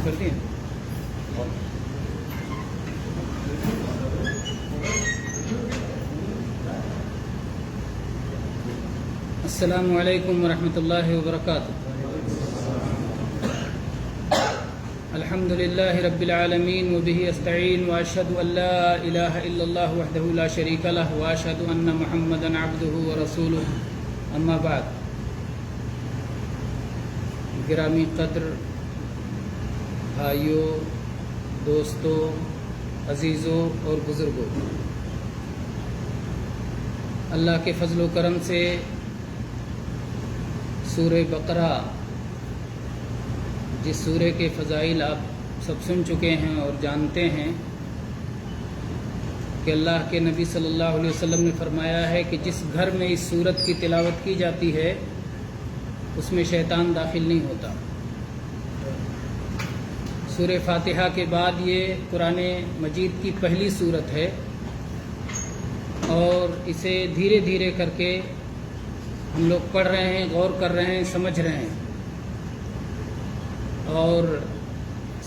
کر دیں. السلام علیکم ورحمۃ اللہ وبرکاتہ. الحمد للہ رب العالمین وبہ استعین واشہد ان لا الہ الا اللہ وحدہ لا شریک لہ واشہد ان محمدا عبدہ ورسولہ. اما بعد. گرامی قدر بھائیوں، دوستوں، عزیزوں اور بزرگوں، اللہ کے فضل و کرم سے سورہ بقرہ، جس سورہ کے فضائل آپ سب سن چکے ہیں اور جانتے ہیں کہ اللہ کے نبی صلی اللہ علیہ وسلم نے فرمایا ہے کہ جس گھر میں اس سورت کی تلاوت کی جاتی ہے اس میں شیطان داخل نہیں ہوتا. سورہ فاتحہ کے بعد یہ قرآن مجید کی پہلی سورت ہے اور اسے دھیرے دھیرے کر کے ہم لوگ پڑھ رہے ہیں، غور کر رہے ہیں، سمجھ رہے ہیں. اور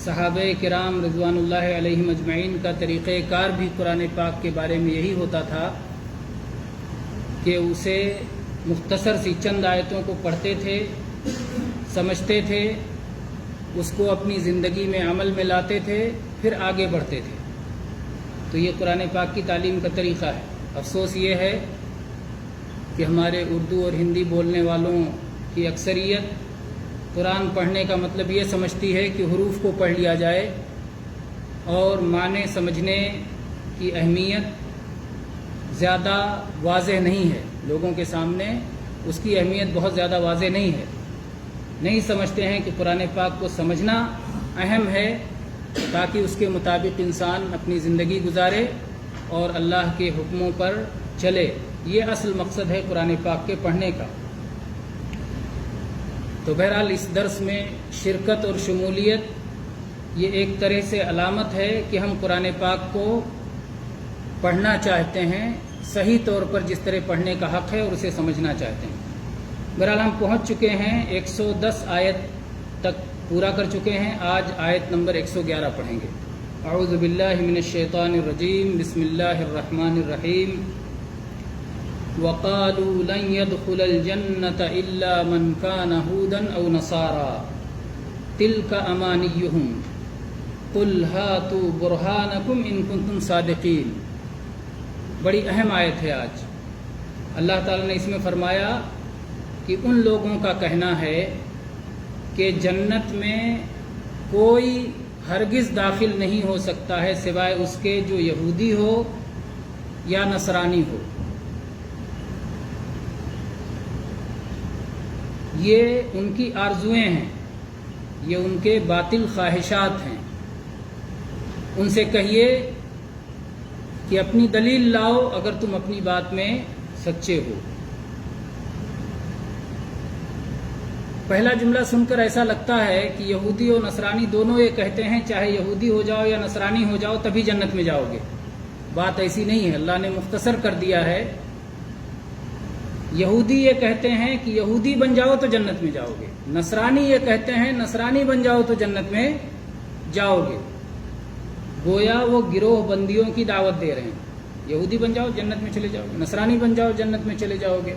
صحابہ کرام رضوان اللہ علیہم اجمعین کا طریقہ کار بھی قرآن پاک کے بارے میں یہی ہوتا تھا کہ اسے مختصر سی چند آیتوں کو پڑھتے تھے، سمجھتے تھے، اس کو اپنی زندگی میں عمل میں لاتے تھے، پھر آگے بڑھتے تھے. تو یہ قرآن پاک کی تعلیم کا طریقہ ہے. افسوس یہ ہے کہ ہمارے اردو اور ہندی بولنے والوں کی اکثریت قرآن پڑھنے کا مطلب یہ سمجھتی ہے کہ حروف کو پڑھ لیا جائے اور معنی سمجھنے کی اہمیت زیادہ واضح نہیں ہے. لوگوں کے سامنے اس کی اہمیت بہت زیادہ واضح نہیں ہے. نہیں سمجھتے ہیں کہ قرآن پاک کو سمجھنا اہم ہے تاکہ اس کے مطابق انسان اپنی زندگی گزارے اور اللہ کے حکموں پر چلے. یہ اصل مقصد ہے قرآن پاک کے پڑھنے کا. تو بہرحال اس درس میں شرکت اور شمولیت یہ ایک طرح سے علامت ہے کہ ہم قرآن پاک کو پڑھنا چاہتے ہیں صحیح طور پر جس طرح پڑھنے کا حق ہے اور اسے سمجھنا چاہتے ہیں. بہرحال ہم پہنچ چکے ہیں 110 آیت تک پورا کر چکے ہیں. آج آیت نمبر 111 پڑھیں گے. اعوذ باللہ من الشیطان الرجیم، بسم اللہ الرحمن الرحیم. وَقَالُوا لَن يَدْخُلَ الْجَنَّةَ إِلَّا مَنْ كَانَ هُودًا أَوْ نَصَارَىٰ تِلْكَ أَمَانِيُّهُمْ قُلْ هَاتُوا بُرْهَانَكُمْ إِن كُنتُمْ صَادِقِينَ. بڑی اہم آیت ہے آج. اللہ تعالیٰ نے اس میں فرمایا کہ ان لوگوں کا کہنا ہے کہ جنت میں کوئی ہرگز داخل نہیں ہو سکتا ہے سوائے اس کے جو یہودی ہو یا نصرانی ہو. یہ ان کی آرزویں ہیں، یہ ان کے باطل خواہشات ہیں. ان سے کہیے کہ اپنی دلیل لاؤ اگر تم اپنی بات میں سچے ہو. پہلا جملہ سن کر ایسا لگتا ہے کہ یہودی اور نصرانی دونوں یہ کہتے ہیں چاہے یہودی ہو جاؤ یا نصرانی ہو جاؤ تبھی جنت میں جاؤ گے. بات ایسی نہیں ہے. اللہ نے مختصر کر دیا ہے. یہودی یہ کہتے ہیں کہ یہودی بن جاؤ تو جنت میں جاؤ گے، نصرانی یہ کہتے ہیں نصرانی بن جاؤ تو جنت میں جاؤ گے. گویا وہ گروہ بندیوں کی دعوت دے رہے ہیں. یہودی بن جاؤ جنت میں چلے جاؤ گے، نصرانی بن جاؤ جنت میں چلے جاؤ گے.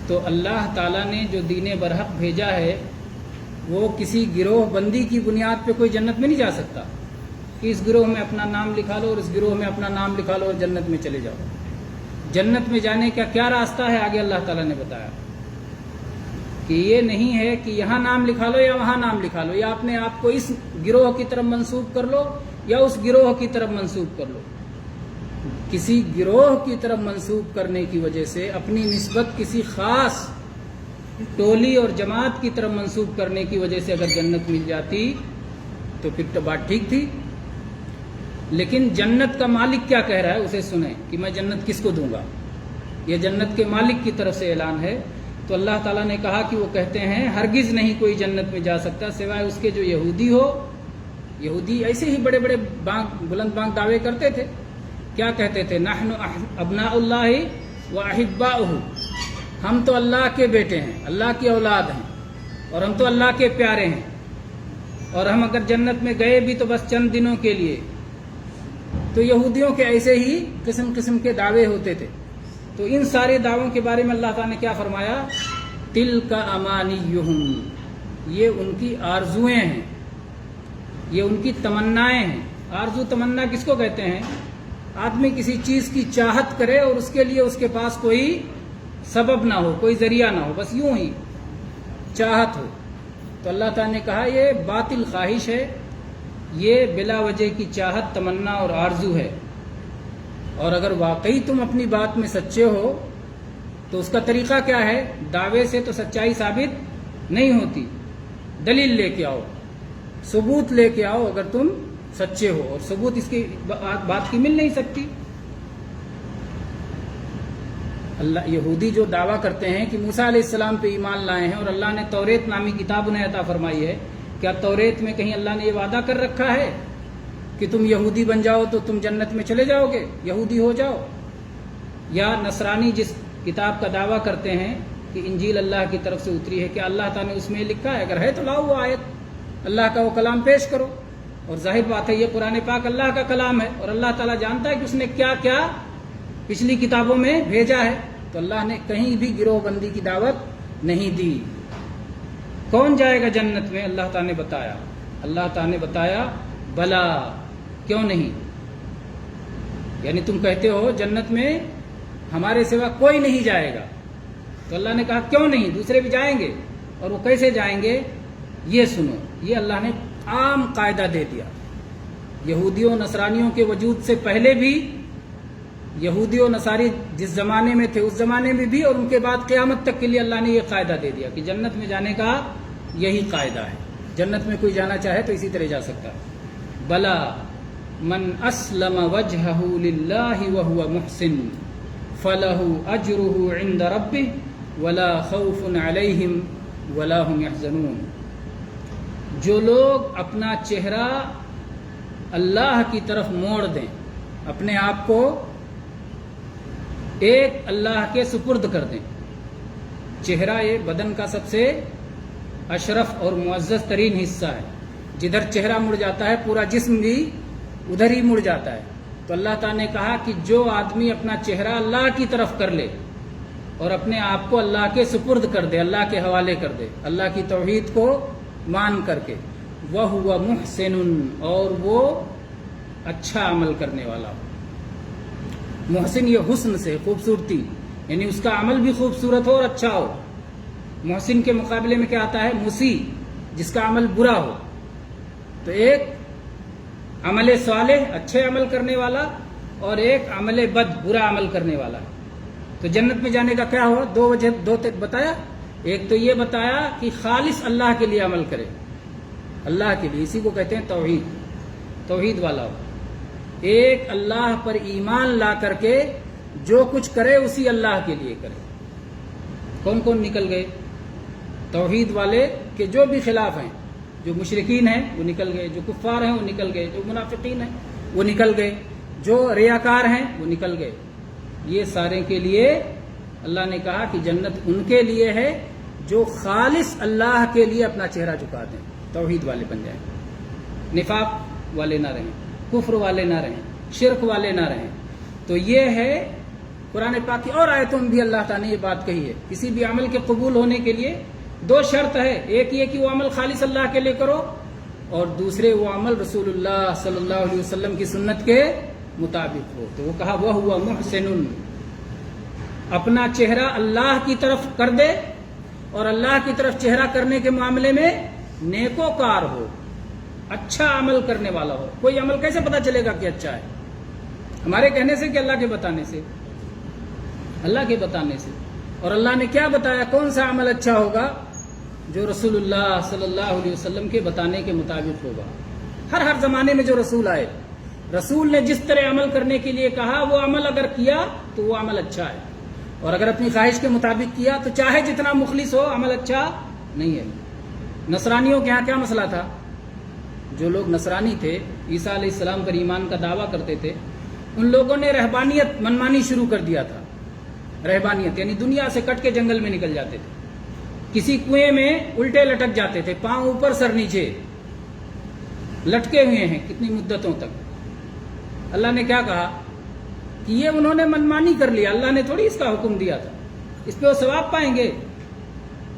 تو اللہ تعالیٰ نے جو دین برحق بھیجا ہے وہ کسی گروہ بندی کی بنیاد پہ کوئی جنت میں نہیں جا سکتا کہ اس گروہ میں اپنا نام لکھا لو اور اس گروہ میں اپنا نام لکھا لو اور جنت میں چلے جاؤ. جنت میں جانے کا کیا راستہ ہے آگے اللہ تعالیٰ نے بتایا کہ یہ نہیں ہے کہ یہاں نام لکھا لو یا وہاں نام لکھا لو، یا اپنے آپ کو اس گروہ کی طرف منسوب کر لو یا اس گروہ کی طرف منسوب کر لو. کسی گروہ کی طرف منسوب کرنے کی وجہ سے اپنی نسبت کسی خاص ٹولی اور جماعت کی طرف منسوب کرنے کی وجہ سے اگر جنت مل جاتی تو پھر تو بات ٹھیک تھی. لیکن جنت کا مالک کیا کہہ رہا ہے اسے سنیں کہ میں جنت کس کو دوں گا. یہ جنت کے مالک کی طرف سے اعلان ہے. تو اللہ تعالیٰ نے کہا کہ وہ کہتے ہیں ہرگز نہیں کوئی جنت میں جا سکتا سوائے اس کے جو یہودی ہو. یہودی ایسے ہی بڑے بڑے بلند بانگ دعوے کرتے تھے. کیا کہتے تھے؟ نحن ابناء اللہ و احباؤہ، ہم تو اللہ کے بیٹے ہیں، اللہ کی اولاد ہیں اور ہم تو اللہ کے پیارے ہیں، اور ہم اگر جنت میں گئے بھی تو بس چند دنوں کے لیے. تو یہودیوں کے ایسے ہی قسم قسم کے دعوے ہوتے تھے. تو ان سارے دعووں کے بارے میں اللہ تعالیٰ نے کیا فرمایا؟ تلک امانیہم، یہ ان کی آرزویں ہیں، یہ ان کی تمنائیں ہیں. آرزو تمنا کس کو کہتے ہیں؟ آدمی کسی چیز کی چاہت کرے اور اس کے لیے اس کے پاس کوئی سبب نہ ہو، کوئی ذریعہ نہ ہو، بس یوں ہی چاہت ہو. تو اللہ تعالیٰ نے کہا یہ باطل خواہش ہے، یہ بلا وجہ کی چاہت، تمنا اور آرزو ہے. اور اگر واقعی تم اپنی بات میں سچے ہو تو اس کا طریقہ کیا ہے؟ دعوے سے تو سچائی ثابت نہیں ہوتی، دلیل لے کے آؤ، ثبوت لے کے آؤ اگر تم سچے ہو، اور ثبوت اس کی بات کی مل نہیں سکتی. اللہ یہودی جو دعویٰ کرتے ہیں کہ موسیٰ علیہ السلام پہ ایمان لائے ہیں اور اللہ نے توریت نامی کتاب انہیں عطا فرمائی ہے، کیا توریت میں کہیں اللہ نے یہ وعدہ کر رکھا ہے کہ تم یہودی بن جاؤ تو تم جنت میں چلے جاؤ گے، یہودی ہو جاؤ؟ یا نصرانی جس کتاب کا دعویٰ کرتے ہیں کہ انجیل اللہ کی طرف سے اتری ہے، کہ اللہ تعالیٰ نے اس میں لکھا ہے؟ اگر ہے تو لاؤ وہ آیت، اللہ کا وہ کلام پیش کرو. اور ظاہر بات ہے یہ قرآن پاک اللہ کا کلام ہے، اور اللہ تعالیٰ جانتا ہے کہ اس نے کیا کیا پچھلی کتابوں میں بھیجا ہے. تو اللہ نے کہیں بھی گروہ بندی کی دعوت نہیں دی. کون جائے گا جنت میں؟ اللہ تعالیٰ نے بتایا، اللہ تعالیٰ نے بتایا بلا، کیوں نہیں؟ یعنی تم کہتے ہو جنت میں ہمارے سوا کوئی نہیں جائے گا، تو اللہ نے کہا کیوں نہیں، دوسرے بھی جائیں گے. اور وہ کیسے جائیں گے؟ یہ سنو، یہ اللہ نے عام قاعدہ دے دیا. یہودیوں نصرانیوں کے وجود سے پہلے بھی، یہودی و نصاری جس زمانے میں تھے اس زمانے میں بھی، اور ان کے بعد قیامت تک کے لیے اللہ نے یہ قاعدہ دے دیا کہ جنت میں جانے کا یہی قاعدہ ہے. جنت میں کوئی جانا چاہے تو اسی طرح جا سکتا ہے. بلا من اسلم وجہہ للہ وہو محسن فلہ اجرہ عند ربہ ولا خوف علیہم ولا هم يحزنون. جو لوگ اپنا چہرہ اللہ کی طرف موڑ دیں، اپنے آپ کو ایک اللہ کے سپرد کر دیں. چہرہ یہ بدن کا سب سے اشرف اور معزز ترین حصہ ہے. جدھر چہرہ مڑ جاتا ہے پورا جسم بھی ادھر ہی مڑ جاتا ہے. تو اللہ تعالیٰ نے کہا کہ جو آدمی اپنا چہرہ اللہ کی طرف کر لے اور اپنے آپ کو اللہ کے سپرد کر دے، اللہ کے حوالے کر دے، اللہ کی توحید کو مان کر کے، وَهُوَ مُحْسِنٌ، اور وہ اچھا عمل کرنے والا ہو. محسن یہ حسن سے، خوبصورتی، یعنی اس کا عمل بھی خوبصورت ہو اور اچھا ہو. محسن کے مقابلے میں کیا آتا ہے؟ مسیء، جس کا عمل برا ہو. تو ایک عمل صالح، اچھے عمل کرنے والا، اور ایک عمل بد، برا عمل کرنے والا. تو جنت میں جانے کا کیا ہوا؟ دو وجہ بتایا. ایک تو یہ بتایا کہ خالص اللہ کے لیے عمل کرے، اللہ کے لیے، اسی کو کہتے ہیں توحید، توحید والا ہو. ایک اللہ پر ایمان لا کر کے جو کچھ کرے اسی اللہ کے لیے کرے. کون کون نکل گئے؟ توحید والے کے جو بھی خلاف ہیں، جو مشرکین ہیں وہ نکل گئے، جو کفار ہیں وہ نکل گئے، جو منافقین ہیں وہ نکل گئے، جو ریاکار ہیں وہ نکل گئے. یہ سارے کے لیے اللہ نے کہا کہ جنت ان کے لیے ہے جو خالص اللہ کے لیے اپنا چہرہ جھکا دیں، توحید والے بن جائیں، نفاق والے نہ رہیں، کفر والے نہ رہیں، شرک والے نہ رہیں. تو یہ ہے قرآن پاک کی اور آیتوں میں بھی اللہ تعالیٰ نے یہ بات کہی ہے. کسی بھی عمل کے قبول ہونے کے لیے دو شرط ہے. ایک یہ کہ وہ عمل خالص اللہ کے لیے کرو، اور دوسرے وہ عمل رسول اللہ صلی اللہ علیہ وسلم کی سنت کے مطابق ہو. تو وہ کہا وَهُوَ مُحْسِنٌ، اپنا چہرہ اللہ کی طرف کر دے اور اللہ کی طرف چہرہ کرنے کے معاملے میں نیکوکار ہو، اچھا عمل کرنے والا ہو. کوئی عمل کیسے پتا چلے گا کہ اچھا ہے؟ ہمارے کہنے سے کہ اللہ کے بتانے سے؟ اللہ کے بتانے سے. اور اللہ نے کیا بتایا کون سا عمل اچھا ہوگا؟ جو رسول اللہ صلی اللہ علیہ وسلم کے بتانے کے مطابق ہوگا. ہر زمانے میں جو رسول آئے، رسول نے جس طرح عمل کرنے کے لیے کہا وہ عمل اگر کیا تو وہ عمل اچھا ہے، اور اگر اپنی خواہش کے مطابق کیا تو چاہے جتنا مخلص ہو عمل اچھا نہیں ہے. نصرانیوں کے ہاں کیا مسئلہ تھا؟ جو لوگ نصرانی تھے، عیسیٰ علیہ السلام پر ایمان کا دعویٰ کرتے تھے، ان لوگوں نے رہبانیت منمانی شروع کر دیا تھا. رہبانیت یعنی دنیا سے کٹ کے جنگل میں نکل جاتے تھے. کسی کنویں میں الٹے لٹک جاتے تھے، پاؤں اوپر سر نیچے لٹکے ہوئے ہیں کتنی مدتوں تک۔ اللہ نے کیا کہا کہ یہ انہوں نے منمانی کر لیا، اللہ نے تھوڑی اس کا حکم دیا تھا، اس پہ وہ ثواب پائیں گے۔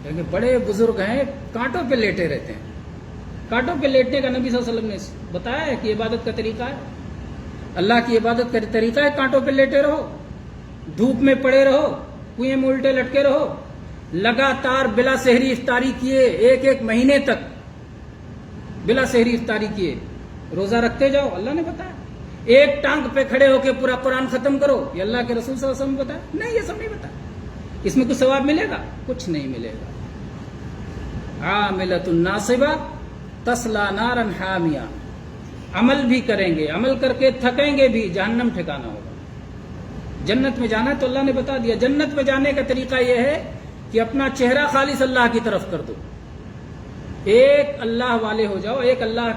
کیونکہ بڑے بزرگ ہیں، کانٹوں پہ لیٹے رہتے ہیں۔ کانٹوں پہ لیٹنے کا نبی صلی اللہ علیہ وسلم نے بتایا ہے کہ عبادت کا طریقہ ہے، اللہ کی عبادت کا طریقہ ہے کانٹوں پہ لیٹے رہو، دھوپ میں پڑے رہو، کنویں میں الٹے لٹکے رہو، لگاتار بلا سحری افطاری کیے، ایک مہینے تک بلا سحری افطاری کیے، روزہ رکھتے جاؤ، اللہ نے بتایا۔ ایک ٹانگ پہ کھڑے ہو کے پورا قرآن ختم کرو، یہ اللہ کے رسول صلی اللہ علیہ وسلم نے بتایا؟ نہیں، یہ سب نہیں بتایا۔ اس میں کچھ ثواب ملے گا؟ کچھ نہیں ملے گا۔ عاملۃ ناصبہ تصلی نارا حامیہ، عمل بھی کریں گے، عمل کر کے تھکیں گے بھی، جہنم ٹھکانا ہوگا۔ جنت میں جانا ہے تو اللہ نے بتا دیا۔ جنت میں جانے کا طریقہ یہ ہے کہ اپنا چہرہ خالص اللہ کی طرف کر دو، ایک اللہ والے ہو جاؤ، ایک اللہ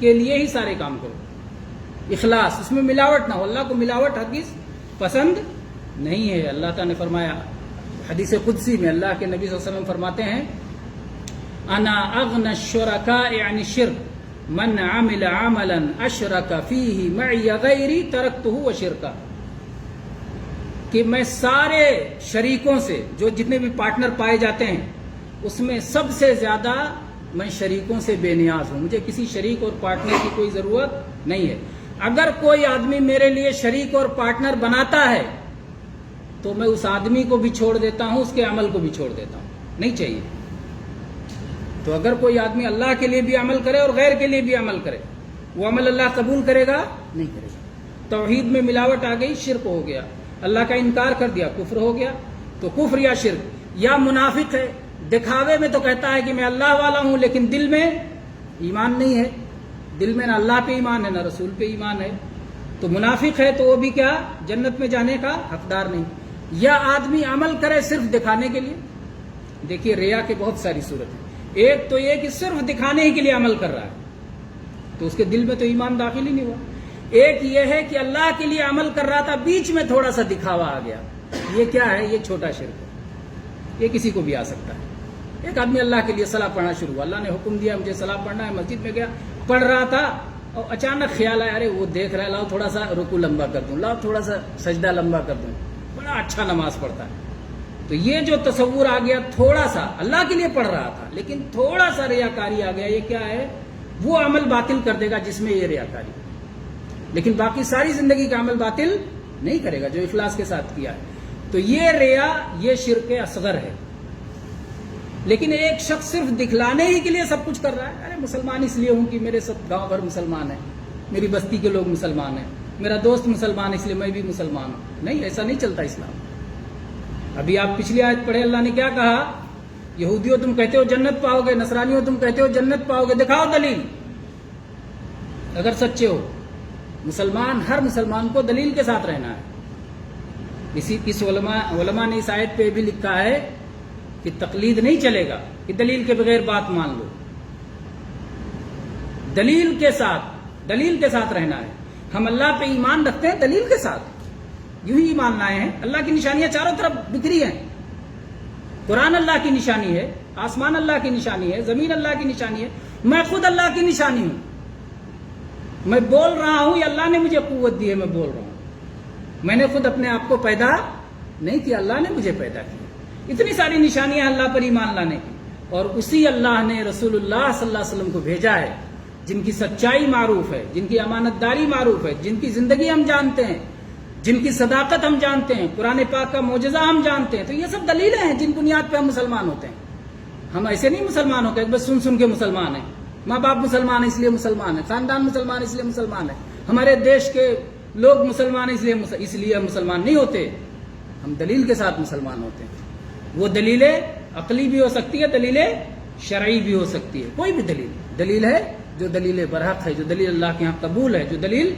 کے لیے ہی سارے کام کرو، اخلاص، اس میں ملاوٹ نہ ہو۔ اللہ کو ملاوٹ ہرگز پسند نہیں ہے۔ اللہ تعالیٰ نے فرمایا حدیث قدسی میں، اللہ کے نبی صلی اللہ علیہ وسلم فرماتے ہیں انا اغنى الشركاء عن الشرك من عمل عملا اشرك فيه معي غيري تركته وشركه، کہ میں سارے شریکوں سے، جو جتنے بھی پارٹنر پائے جاتے ہیں، اس میں سب سے زیادہ میں شریکوں سے بے نیاز ہوں، مجھے کسی شریک اور پارٹنر کی کوئی ضرورت نہیں ہے۔ اگر کوئی آدمی میرے لیے شریک اور پارٹنر بناتا ہے تو میں اس آدمی کو بھی چھوڑ دیتا ہوں، اس کے عمل کو بھی چھوڑ دیتا ہوں، نہیں چاہیے۔ تو اگر کوئی آدمی اللہ کے لیے بھی عمل کرے اور غیر کے لیے بھی عمل کرے، وہ عمل اللہ قبول کرے گا؟ نہیں کرے گا۔ توحید میں ملاوٹ آ گئی، شرک ہو گیا، اللہ کا انکار کر دیا، کفر ہو گیا۔ تو کفر یا شرک، یا منافق ہے، دکھاوے میں تو کہتا ہے کہ میں اللہ والا ہوں، لیکن دل میں ایمان نہیں ہے، دل میں نہ اللہ پہ ایمان ہے نہ رسول پہ ایمان ہے، تو منافق ہے، تو وہ بھی کیا جنت میں جانے کا حقدار نہیں۔ یا آدمی عمل کرے صرف دکھانے کے لیے۔ دیکھیے ریا کے بہت ساری صورت ہیں، ایک تو یہ کہ صرف دکھانے ہی کے لیے عمل کر رہا ہے تو اس کے دل میں تو ایمان داخل ہی نہیں ہوا۔ ایک یہ ہے کہ اللہ کے لیے عمل کر رہا تھا، بیچ میں تھوڑا سا دکھاوا آ گیا، یہ کیا ہے؟ یہ چھوٹا شرک ہے، یہ کسی کو بھی آ سکتا ہے۔ ایک آدمی اللہ کے لیے صلاح پڑھنا شروع ہوا، اللہ نے حکم دیا مجھے صلاح پڑھنا ہے، مسجد میں گیا، پڑھ رہا تھا اور اچانک خیال آیا ارے وہ دیکھ رہا ہے، لاؤ تھوڑا سا رکوع لمبا کر دوں، لاؤ تھوڑا سا سجدہ لمبا کر دوں، بڑا اچھا نماز پڑھتا ہے۔ تو یہ جو تصور آ گیا، تھوڑا سا اللہ کے لیے پڑھ رہا تھا لیکن تھوڑا سا ریاکاری آ گیا، یہ کیا ہے؟ وہ عمل باطل کر دے گا جس میں یہ ریاکاری، لیکن باقی ساری زندگی کا عمل باطل نہیں کرے گا جو اخلاص کے ساتھ کیا ہے۔ تو یہ ریا، یہ شرک اصغر ہے۔ لیکن ایک شخص صرف دکھلانے ہی کے لیے سب کچھ کر رہا ہے، ارے مسلمان اس لیے ہوں کہ میرے سب گاؤں بھر مسلمان ہیں، میری بستی کے لوگ مسلمان ہیں، میرا دوست مسلمان ہے اس لیے میں بھی مسلمان ہوں۔ نہیں، ایسا نہیں چلتا اسلام۔ ابھی آپ پچھلی آیت پڑھے، اللہ نے کیا کہا؟ یہودیوں تم کہتے ہو جنت پاؤ گے، نصرانیوں تم کہتے ہو جنت پاؤ گے، دکھاؤ دلیل اگر سچے ہو۔ مسلمان، ہر مسلمان کو دلیل کے ساتھ رہنا ہے۔ اس علماء نے اس آیت پہ بھی لکھا ہے کہ تقلید نہیں چلے گا کہ دلیل کے بغیر بات مان لو، دلیل کے ساتھ رہنا ہے۔ ہم اللہ پہ ایمان رکھتے ہیں دلیل کے ساتھ، یوں ہی ایمان لائے ہیں۔ اللہ کی نشانیاں چاروں طرف بکھری ہیں، قرآن اللہ کی نشانی ہے، آسمان اللہ کی نشانی ہے، زمین اللہ کی نشانی ہے، میں خود اللہ کی نشانی ہوں۔ میں بول رہا ہوں، یہ اللہ نے مجھے قوت دی ہے، میں بول رہا ہوں، میں نے خود اپنے آپ کو پیدا نہیں کیا، اللہ نے مجھے پیدا کیا۔ اتنی ساری نشانیاں اللہ پر ایمان لانے کی، اور اسی اللہ نے رسول اللہ صلی اللہ علیہ وسلم کو بھیجا ہے، جن کی سچائی معروف ہے، جن کی امانت داری معروف ہے، جن کی زندگی ہم جانتے ہیں، جن کی صداقت ہم جانتے ہیں، قرآن پاک کا معجزہ ہم جانتے ہیں۔ تو یہ سب دلیلیں ہیں جن بنیاد پہ ہم مسلمان ہوتے ہیں۔ ہم ایسے نہیں مسلمان ہوتے بس سن کے مسلمان ہیں، ماں باپ مسلمان ہیں اس لیے مسلمان ہیں، خاندان مسلمان اس لیے مسلمان ہیں، ہمارے دیش کے لوگ مسلمان ہیں اس لیے ہم مسلمان نہیں ہوتے۔ ہم دلیل کے ساتھ مسلمان ہوتے ہیں۔ وہ دلیلیں عقلی بھی ہو سکتی ہے، دلیلیں شرعی بھی ہو سکتی ہے، کوئی بھی دلیل ہے جو دلیل برحق ہے، جو دلیل اللہ کے ہاں قبول ہے، جو دلیل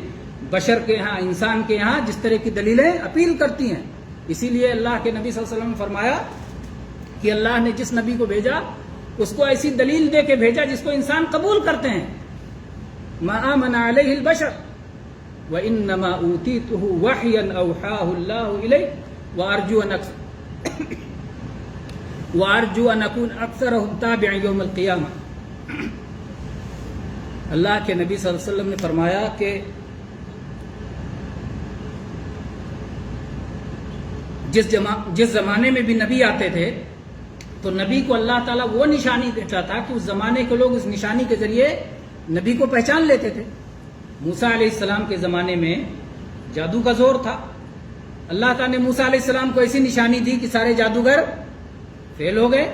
بشر کے ہاں، انسان کے ہاں جس طرح کی دلیلیں اپیل کرتی ہیں۔ اسی لیے اللہ کے نبی صلی اللہ علیہ وسلم نے فرمایا کہ اللہ نے جس نبی کو بھیجا اس کو ایسی دلیل دے کے بھیجا جس کو انسان قبول کرتے ہیں۔ ما آمن علیہ البشر وانما اوتیتہ وحیا اوحاہ اللہ الی وارجو ان وارجو ان اکون اکثرهم تابعا یوم القیامہ. اللہ کے نبی صلی اللہ علیہ وسلم نے فرمایا کہ جس زمانے میں بھی نبی آتے تھے تو نبی کو اللہ تعالیٰ وہ نشانی دیتا تھا کہ اس زمانے کے لوگ اس نشانی کے ذریعے نبی کو پہچان لیتے تھے. موسیٰ علیہ السلام کے زمانے میں جادو کا زور تھا. اللہ تعالیٰ نے موسیٰ علیہ السلام کو ایسی نشانی دی کہ سارے جادوگر فیل ہو گئے.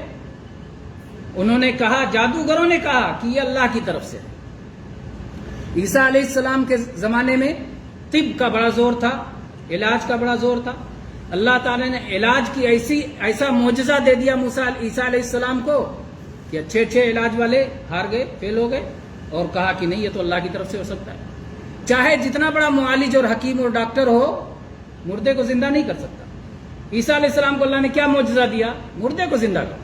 انہوں نے کہا، جادوگروں نے کہا کہ یہ اللہ کی طرف سے ہے. عیسیٰ علیہ السلام کے زمانے میں طب کا بڑا زور تھا، علاج کا بڑا زور تھا. اللہ تعالیٰ نے علاج کی ایسا معجزہ دے دیا عیسیٰ علیہ السلام کو کہ اچھے علاج والے ہار گئے، فیل ہو گئے، اور کہا کہ نہیں، یہ تو اللہ کی طرف سے ہو سکتا ہے. چاہے جتنا بڑا معالج اور حکیم اور ڈاکٹر ہو، مردے کو زندہ نہیں کر سکتا. عیسیٰ علیہ السلام کو اللہ نے کیا معجزہ دیا؟ مردے کو زندہ کر.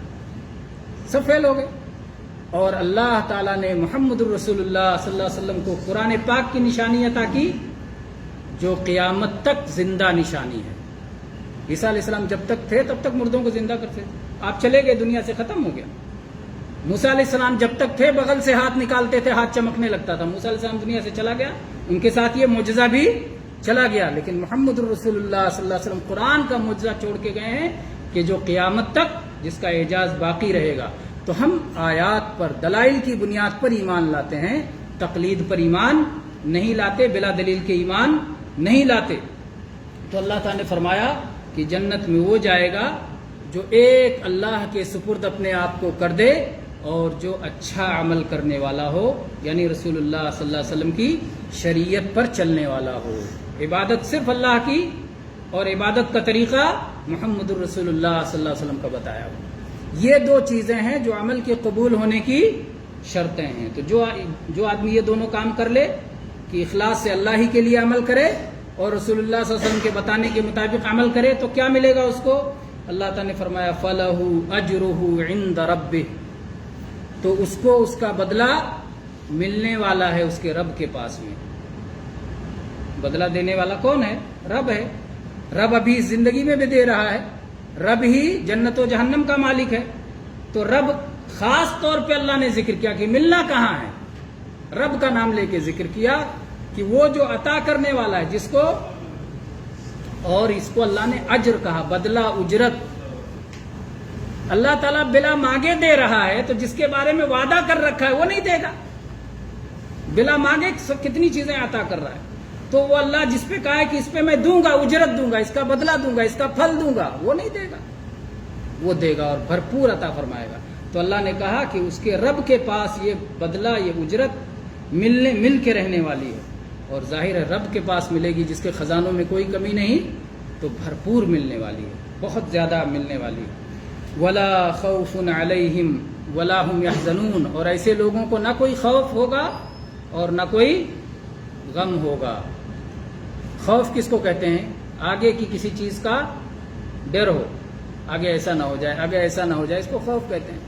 سب فیل ہو گئے. اور اللہ تعالیٰ نے محمد الرسول اللہ صلی اللہ علیہ وسلم کو قرآن پاک کی نشانی عطا کی جو قیامت تک زندہ نشانی ہے. عیسیٰ علیہ السلام جب تک تھے تب تک مردوں کو زندہ کرتے تھے. آپ چلے گئے، دنیا سے ختم ہو گیا. موسیٰ علیہ السلام جب تک تھے بغل سے ہاتھ نکالتے تھے، ہاتھ چمکنے لگتا تھا. موسیٰ علیہ السلام دنیا سے چلا گیا، ان کے ساتھ یہ معجزہ بھی چلا گیا. لیکن محمد الرسول اللہ صلی اللہ علیہ وسلم قرآن کا معجزہ چھوڑ کے گئے ہیں کہ جو قیامت تک جس کا اعجاز باقی رہے گا. تو ہم آیات پر دلائل کی بنیاد پر ایمان لاتے ہیں، تقلید پر ایمان نہیں لاتے، بلا دلیل کے ایمان نہیں لاتے. تو اللہ تعالیٰ نے فرمایا کہ جنت میں وہ جائے گا جو ایک اللہ کے سپرد اپنے آپ کو کر دے اور جو اچھا عمل کرنے والا ہو، یعنی رسول اللہ صلی اللہ علیہ وسلم کی شریعت پر چلنے والا ہو. عبادت صرف اللہ کی اور عبادت کا طریقہ محمد الرسول اللہ صلی اللہ علیہ وسلم کا بتایا ہو. یہ دو چیزیں ہیں جو عمل کے قبول ہونے کی شرطیں ہیں. تو جو آدمی یہ دونوں کام کر لے کہ اخلاص سے اللہ ہی کے لیے عمل کرے اور رسول اللہ صلی اللہ علیہ وسلم کے بتانے کے مطابق عمل کرے تو کیا ملے گا اس کو؟ اللہ تعالیٰ نے فرمایا فَلَهُ أَجْرُهُ عِنْدَ رَبِّهِ، تو اس کو اس کا بدلہ ملنے والا ہے اس کے رب کے پاس میں. بدلہ دینے والا کون ہے؟ رب ہے. رب ابھی زندگی میں بھی دے رہا ہے. رب ہی جنت و جہنم کا مالک ہے. تو رب خاص طور پہ اللہ نے ذکر کیا کہ ملنا کہاں ہے. رب کا نام لے کے ذکر کیا کہ وہ جو عطا کرنے والا ہے جس کو، اور اس کو اللہ نے اجر کہا، بدلہ، اجرت. اللہ تعالیٰ بلا مانگے دے رہا ہے تو جس کے بارے میں وعدہ کر رکھا ہے وہ نہیں دے گا. بلا مانگے کتنی چیزیں عطا کر رہا ہے. تو وہ اللہ جس پہ کہا ہے کہ اس پہ میں دوں گا، اجرت دوں گا، اس کا بدلہ دوں گا، اس کا پھل دوں گا، وہ نہیں دے گا. وہ دے گا اور بھرپور عطا فرمائے گا. تو اللہ نے کہا کہ اس کے رب کے پاس یہ بدلہ، یہ اجرت مل کے رہنے والی ہے. اور ظاہر ہے رب کے پاس ملے گی جس کے خزانوں میں کوئی کمی نہیں، تو بھرپور ملنے والی ہے، بہت زیادہ ملنے والی ہے. وَلَا خَوْفٌ عَلَيْهِمْ وَلَا هُمْ يَحْزَنُونَ، اور ایسے لوگوں کو نہ کوئی خوف ہوگا اور نہ کوئی غم ہوگا. خوف کس کو کہتے ہیں؟ آگے کی کسی چیز کا ڈر ہو، آگے ایسا نہ ہو جائے، آگے ایسا نہ ہو جائے، اس کو خوف کہتے ہیں.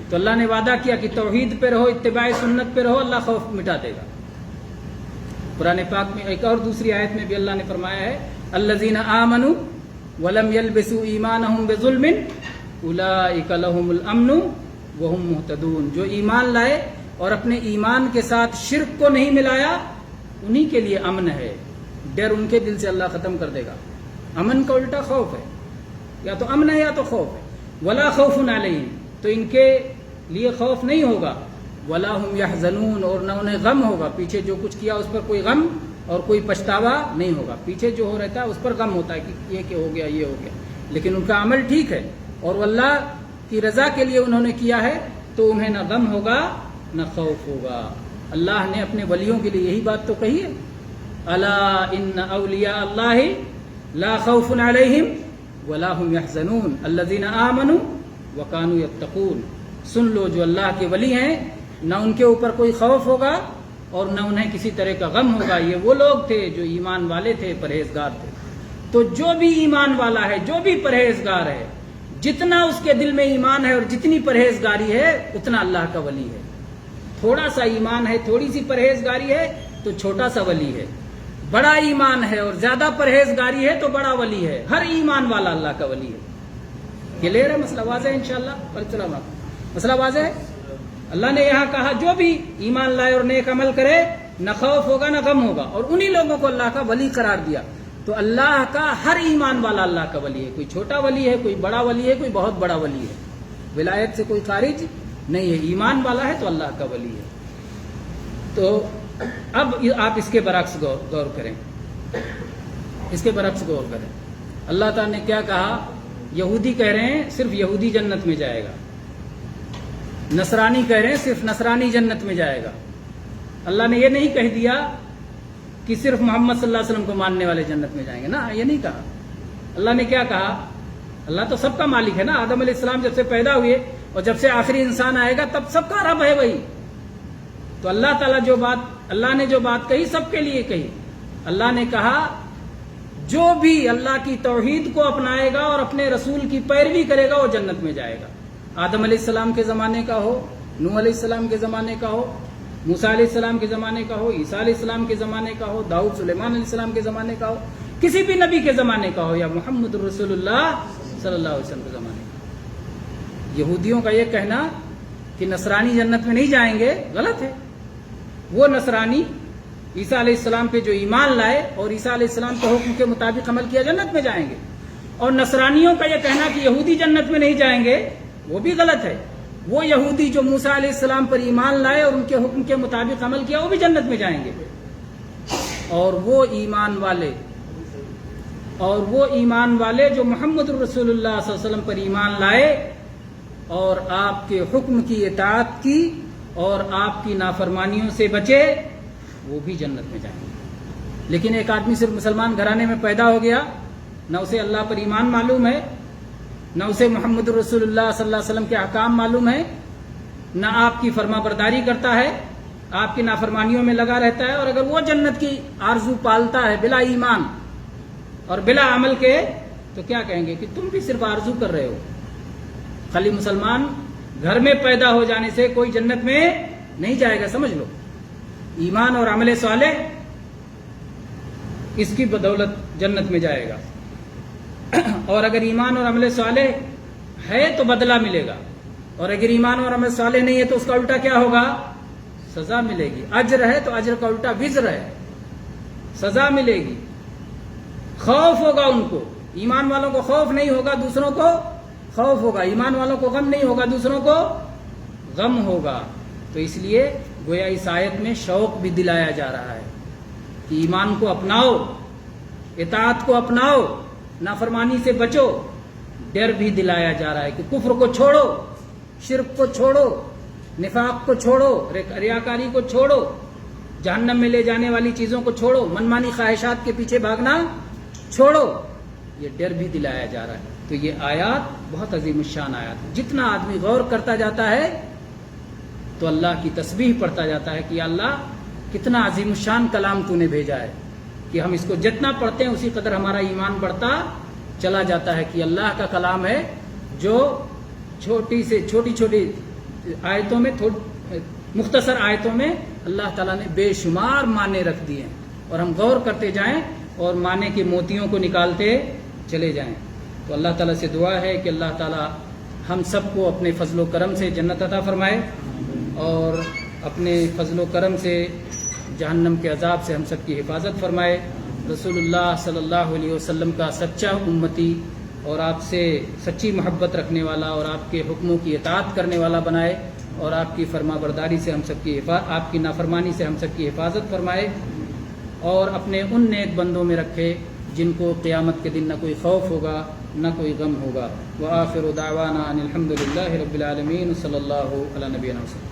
تو اللہ نے وعدہ کیا کہ توحید پہ رہو، اتباع سنت پہ رہو، اللہ خوف مٹا دے گا. قرآن پاک میں ایک اور دوسری آیت میں بھی اللہ نے فرمایا ہے الذین آمنوا ولم يلبسوا ایمانہم بظلم اولئک لہم الامن وہم مہتدون. جو ایمان لائے اور اپنے ایمان کے ساتھ شرک کو نہیں ملایا انہی کے لیے امن ہے. ڈر ان کے دل سے اللہ ختم کر دے گا. امن کا الٹا خوف ہے، یا تو امن ہے یا تو خوف ہے. ولا خوف علیہم، تو ان کے لیے خوف نہیں ہوگا. ولا هم يحزنون، اور نہ انہیں غم ہوگا. پیچھے جو کچھ کیا اس پر کوئی غم اور کوئی پچھتاوا نہیں ہوگا. پیچھے جو ہو رہتا ہے اس پر غم ہوتا ہے کہ یہ کہ ہو گیا، یہ ہو گیا، لیکن ان کا عمل ٹھیک ہے اور وہ اللہ کی رضا کے لیے انہوں نے کیا ہے تو انہیں نہ غم ہوگا نہ خوف ہوگا. اللہ نے اپنے ولیوں کے لیے یہی بات تو کہی ہے الا ان اولیاء اللہ لا خوف علیہم ولا هم يحزنون الذین آمنوا وكانوا يتقون. سن لو جو اللہ کے ولی ہیں نہ ان کے اوپر کوئی خوف ہوگا اور نہ انہیں کسی طرح کا غم ہوگا. یہ وہ لوگ تھے جو ایمان والے تھے، پرہیزگار تھے. تو جو بھی ایمان والا ہے، جو بھی پرہیزگار ہے، جتنا اس کے دل میں ایمان ہے اور جتنی پرہیزگاری ہے اتنا اللہ کا ولی ہے. تھوڑا سا ایمان ہے، تھوڑی سی پرہیزگاری ہے تو چھوٹا سا ولی ہے. بڑا ایمان ہے اور زیادہ پرہیزگاری ہے تو بڑا ولی ہے. ہر ایمان والا اللہ کا ولی ہے. کلیئر ہے مسئلہ واضح ہے انشاءاللہ؟ والسلام علیکم. مسئلہ واضح ہے. اللہ نے یہاں کہا جو بھی ایمان لائے اور نیک عمل کرے نہ خوف ہوگا نہ غم ہوگا، اور انہی لوگوں کو اللہ کا ولی قرار دیا. تو اللہ کا ہر ایمان والا اللہ کا ولی ہے. کوئی چھوٹا ولی ہے، کوئی بڑا ولی ہے، کوئی بہت بڑا ولی ہے. ولایت سے کوئی خارج نہیں ہے. ایمان والا ہے تو اللہ کا ولی ہے. تو اب آپ اس کے برعکس غور کریں. اس کے برعکس غور کریں. اللہ تعالیٰ نے کیا کہا؟ یہودی کہہ رہے ہیں صرف یہودی جنت میں جائے گا، نصرانی کہہ رہے ہیں صرف نصرانی جنت میں جائے گا. اللہ نے یہ نہیں کہہ دیا کہ صرف محمد صلی اللہ علیہ وسلم کو ماننے والے جنت میں جائیں گے. نا، یہ نہیں کہا. اللہ نے کیا کہا؟ اللہ تو سب کا مالک ہے نا. آدم علیہ السلام جب سے پیدا ہوئے اور جب سے آخری انسان آئے گا تب سب کا رب ہے وہی. تو اللہ تعالیٰ اللہ نے جو بات کہی سب کے لیے کہی. اللہ نے کہا جو بھی اللہ کی توحید کو اپنائے گا اور اپنے رسول کی پیروی کرے گا وہ جنت میں جائے گا. آدم علیہ السلام کے زمانے کا ہو، نوح علیہ السلام کے زمانے کا ہو، موسیٰ علیہ السلام کے زمانے کا ہو، عیسیٰ علیہ السلام کے زمانے کا ہو، داؤد سلیمان علیہ السلام کے زمانے کا ہو، کسی بھی نبی کے زمانے کا ہو، یا محمد رسول اللہ صلی اللہ علیہ وسلم کے زمانے کا. یہودیوں کا یہ کہنا کہ نصرانی جنت میں نہیں جائیں گے غلط ہے. وہ نصرانی عیسیٰ علیہ السلام پہ جو ایمان لائے اور عیسیٰ علیہ السلام کے حکم کے مطابق عمل کیا جنت میں جائیں گے. اور نصرانیوں کا یہ کہنا کہ یہودی جنت میں نہیں جائیں گے وہ بھی غلط ہے. وہ یہودی جو موسیٰ علیہ السلام پر ایمان لائے اور ان کے حکم کے مطابق عمل کیا وہ بھی جنت میں جائیں گے. اور وہ ایمان والے جو محمد رسول اللہ صلی اللہ علیہ وسلم پر ایمان لائے اور آپ کے حکم کی اطاعت کی اور آپ کی نافرمانیوں سے بچے وہ بھی جنت میں جائیں گے. لیکن ایک آدمی صرف مسلمان گھرانے میں پیدا ہو گیا، نہ اسے اللہ پر ایمان معلوم ہے، نہ اسے محمد رسول اللہ صلی اللہ علیہ وسلم کے احکام معلوم ہے، نہ آپ کی فرما برداری کرتا ہے، آپ کی نافرمانیوں میں لگا رہتا ہے، اور اگر وہ جنت کی آرزو پالتا ہے بلا ایمان اور بلا عمل کے، تو کیا کہیں گے کہ تم بھی صرف آرزو کر رہے ہو. خالی مسلمان گھر میں پیدا ہو جانے سے کوئی جنت میں نہیں جائے گا، سمجھ لو. ایمان اور عمل صالح اس کی بدولت جنت میں جائے گا. اور اگر ایمان اور عمل صالح ہے تو بدلہ ملے گا، اور اگر ایمان اور عمل صالح نہیں ہے تو اس کا الٹا کیا ہوگا؟ سزا ملے گی. اجر ہے تو اجر کا الٹا وزر ہے، سزا ملے گی. خوف ہوگا ان کو. ایمان والوں کو خوف نہیں ہوگا، دوسروں کو خوف ہوگا. ایمان والوں کو غم نہیں ہوگا، دوسروں کو غم ہوگا. تو اس لیے گویا اس آیت میں شوق بھی دلایا جا رہا ہے کہ ایمان کو اپناؤ، اطاعت کو اپناؤ، نافرمانی سے بچو. ڈر بھی دلایا جا رہا ہے کہ کفر کو چھوڑو، شرک کو چھوڑو، نفاق کو چھوڑو، ریاکاری کو چھوڑو، جہنم میں لے جانے والی چیزوں کو چھوڑو، منمانی خواہشات کے پیچھے بھاگنا چھوڑو. یہ ڈر بھی دلایا جا رہا ہے. تو یہ آیات بہت عظیم الشان آیات ہے. جتنا آدمی غور کرتا جاتا ہے تو اللہ کی تسبیح پڑھتا جاتا ہے کہ یا اللہ کتنا عظیم الشان کلام تو نے بھیجا ہے، کہ ہم اس کو جتنا پڑھتے ہیں اسی قدر ہمارا ایمان بڑھتا چلا جاتا ہے کہ اللہ کا کلام ہے جو چھوٹی چھوٹی آیتوں میں مختصر آیتوں میں اللہ تعالیٰ نے بے شمار معنی رکھ دیے ہیں، اور ہم غور کرتے جائیں اور معنی کے موتیوں کو نکالتے چلے جائیں. تو اللہ تعالیٰ سے دعا ہے کہ اللہ تعالیٰ ہم سب کو اپنے فضل و کرم سے جنت عطا فرمائے، اور اپنے فضل و کرم سے جہنم کے عذاب سے ہم سب کی حفاظت فرمائے. رسول اللہ صلی اللہ علیہ وسلم کا سچا امتی اور آپ سے سچی محبت رکھنے والا اور آپ کے حکموں کی اطاعت کرنے والا بنائے، اور آپ کی فرما برداری سے ہم سب کی آپ کی نافرمانی سے ہم سب کی حفاظت فرمائے، اور اپنے ان نیک بندوں میں رکھے جن کو قیامت کے دن نہ کوئی خوف ہوگا نہ کوئی غم ہوگا. وآخر دعوانا ان الحمد للہ رب العالمین صلی اللہ علیہ نبینا وسلم.